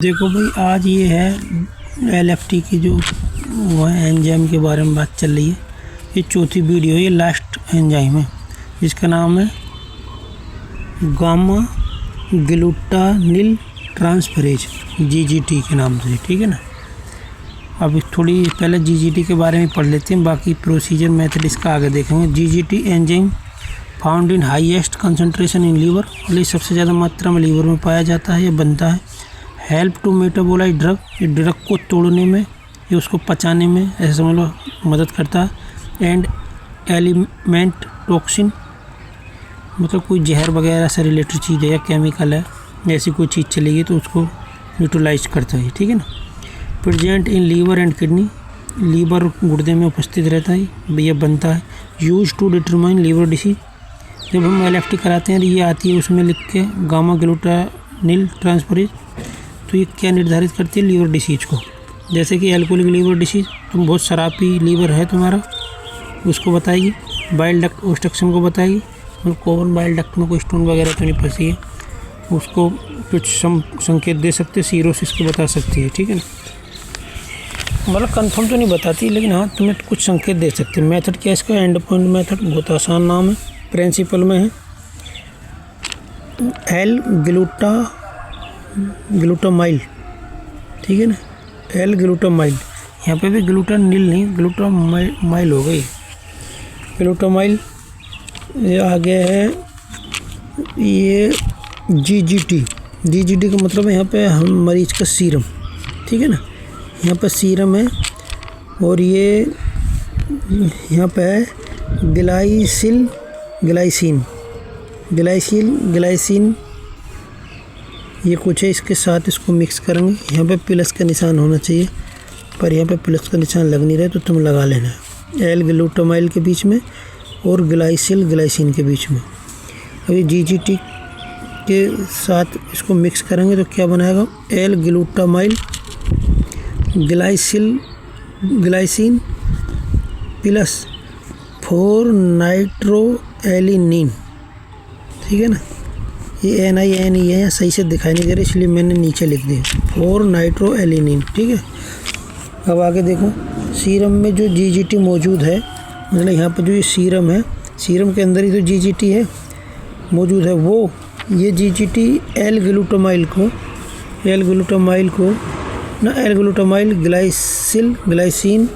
देखो भाई, आज ये है LFT की जो वो है एंजाइम के बारे में बात चल रही है। ये चौथी वीडियो है, ये लास्ट एंजाइम है जिसका नाम है गामा ग्लूटानिल ट्रांसफरेज GGT के नाम से, ठीक है ना। अब थोड़ी पहले GGT के बारे में पढ़ लेते हैं, बाकी प्रोसीजर मेथड इसका आगे देखेंगे। GGT enzyme found in highest concentration in liver, मतलब सबसे ज़्यादा मात्रा में लीवर में पाया जाता है, ये बनता है। हेल्प टू मेटाबोलाइज ड्रग, ये ड्रग को तोड़ने में, ये उसको पचाने में ऐसे समझ लो मदद करता है। एंड एलिमेंट टॉक्सिन, मतलब कोई जहर वगैरह से रिलेटेड चीज़ है या केमिकल है, ऐसी कोई चीज़ चलेगी तो उसको न्यूट्रलाइज करता है, ठीक है ना। Present in liver and kidney, liver गुर्दे में उपस्थित रहता है, यह बनता है। Use to determine liver disease, जब हम LFT कराते हैं ये आती है उसमें लिख के गामा ग्लूटानिल ट्रांसफरेज, तो ये क्या निर्धारित करती है, लीवर डिसीज को। जैसे कि एल्कोहलिक लीवर डिसीज, तुम बहुत शराबी लीवर है तुम्हारा, उसको बताएगी। बाइल डक्ट ऑब्स्ट्रक्शन को बताएगी, और कॉमन बाइल डक्ट में कोई स्टोन वगैरह तो नहीं फंसी है, उसको कुछ संकेत दे सकते, सीरोसिस को बता सकती है, ठीक है ना। मतलब कंफर्म तो नहीं बताती, लेकिन हाँ तुम्हें कुछ संकेत दे सकते हैं। मेथड क्या है इसका, एंड पॉइंट मेथड, बहुत आसान नाम है। प्रिंसिपल में है एल ग्लूटामाइल, ठीक है ना, एल ग्लूटामाइल। यहाँ पे भी ग्लूटानिल नहीं, ग्लूटामाइल हो गई, ग्लूटामाइल। ये आगे है ये GGT का मतलब है यहाँ पे हम मरीज का सीरम, ठीक है ना, यहाँ पे सीरम है। और ये यहाँ पे है ग्लाइसिन, ये कुछ है, इसके साथ इसको मिक्स करेंगे। यहाँ पे प्लस का निशान होना चाहिए, पर यहाँ पे प्लस का निशान लग नहीं रहा तो तुम लगा लेना। एल ग्लूटामाइल के बीच में और ग्लाइसिन के बीच में। अभी GGT के साथ इसको मिक्स करेंगे तो क्या बनाएगा, एल ग्लूटामाइल ग्लाइसिन प्लस 4 नाइट्रोएलिनिन, ठीक है ना। ये NINE है, सही से दिखाई नहीं दे रहा इसलिए मैंने नीचे लिख दिया 4 नाइट्रोएलिनिन, ठीक है। अब आगे देखो, सीरम में जो GGT मौजूद है, मतलब यहाँ पर जो ये सीरम है, सीरम के अंदर ही तो GGT है मौजूद है, वो ये GGT एल ग्लूटामाइल ग्लाइसिन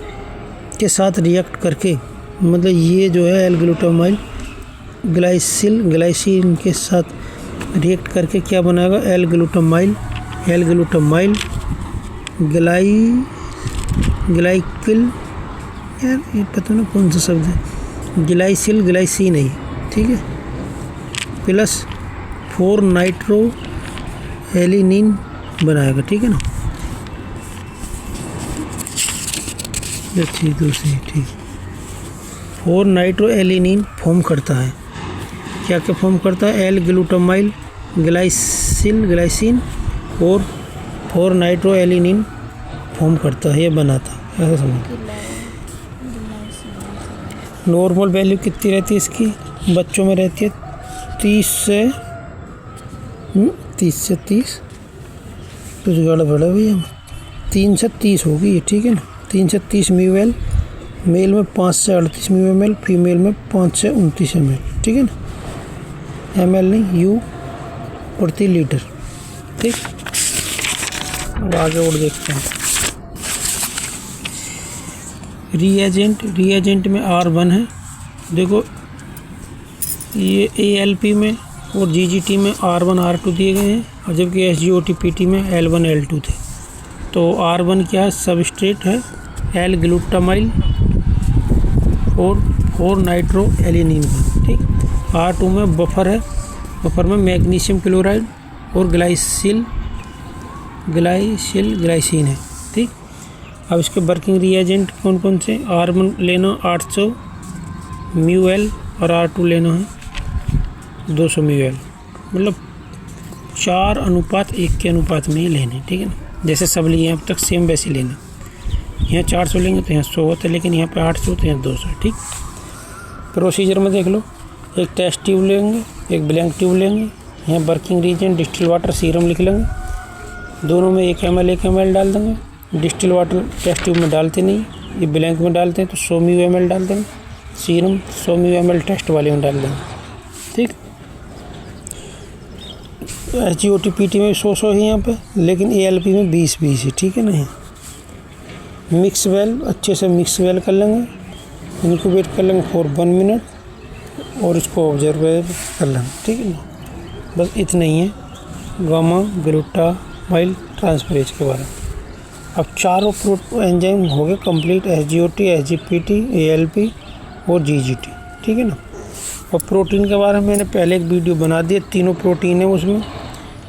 के साथ रिएक्ट करके, मतलब ये जो है एल ग्लूटामाइल ग्लाइसिन के साथ रिएक्ट करके क्या बनाएगा, एल ग्लूटामाइल ग्लाइकिल, यार ये पता ना कौन सा शब्द है, ग्लाइसिन है, ठीक है, प्लस 4 नाइट्रोएलिनिन बनाएगा, ठीक है ना। ये ठीक, दूसरी ठीक, 4 नाइट्रोएलिनिन फॉर्म करता है। क्या फॉर्म करता है, एल ग्लूटामाइल ग्लाइसिन और 4 नाइट्रोएलिनिन फॉर्म करता है, ये बनाता है, ऐसा समझ। नॉर्मल वैल्यू कितनी रहती है इसकी, बच्चों में रहती है 30 से 30 कुछ गड़बड़ है भैया, 3 से 30 होगी, ठीक है ना। 3 से 30 ml, मेल में 5 से 38 ml, फीमेल में 5 से 29 ml, ठीक है ना। ml नहीं, U प्रति लीटर, ठीक। अब आगे और देखते हैं। रिएजेंट में R1 है, देखो ये ALP में और GGT में R1 R2 दिए गए हैं, और जबकि SGOT-PT में L1 L2 थे। तो R1 क्या है, सबस्ट्रेट है, एल ग्लूटामाइल और 4 नाइट्रोएलिनिन का, ठीक। R2 में बफर है, बफर में मैग्नीशियम क्लोराइड और ग्लाइसिन है, ठीक। अब इसके वर्किंग रिएजेंट कौन कौन से, R1 लेना 800 μl और R2 लेना है 200 μl, मतलब 4:1 के अनुपात में ही लेने, ठीक है ना। जैसे सब लिए अब तक सेम वैसे लेना, यहाँ 400 लेंगे तो यहाँ 100 होता है, लेकिन यहाँ पे 800 तो यहाँ 200, ठीक। प्रोसीजर में देख लो, एक टेस्ट ट्यूब लेंगे, एक ब्लैंक ट्यूब लेंगे, यहाँ working reagent distil water serum लिख लेंगे, दोनों में 1 ml डाल देंगे। डिस्टिल वाटर टेस्ट ट्यूब में डालते नहीं, ये ब्लैंक में डालते हैं तो 100 ml डाल देंगे। सीरम 100 ml टेस्ट वाले में डाल देंगे। ठीक, SGOT PT में 100 है यहाँ पे, लेकिन ALP में 20 है। ठीक है ना। मिक्स वेल अच्छे से मिक्स वेल कर लेंगे, इनक्यूबेट कर लेंगे फॉर 1 मिनट और इसको ऑब्जर्व कर लेंगे। ठीक है ना। बस इतना ही है गामा ग्लूटामाइल ट्रांसफरेज के बारे में। अब चारों एंजाइम हो गए कंप्लीट, SGOT, SGPT, ALP और GGT। ठीक है ना। और प्रोटीन के बारे में मैंने पहले एक वीडियो बना दिया, तीनों प्रोटीन है उसमें,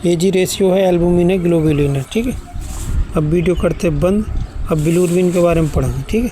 AG रेशियो है, एल्बुमिन है, ग्लोबुलिन है। ठीक है। अब वीडियो करते बंद, अब बिलिरुबिन के बारे में पढ़ेंगे। ठीक है।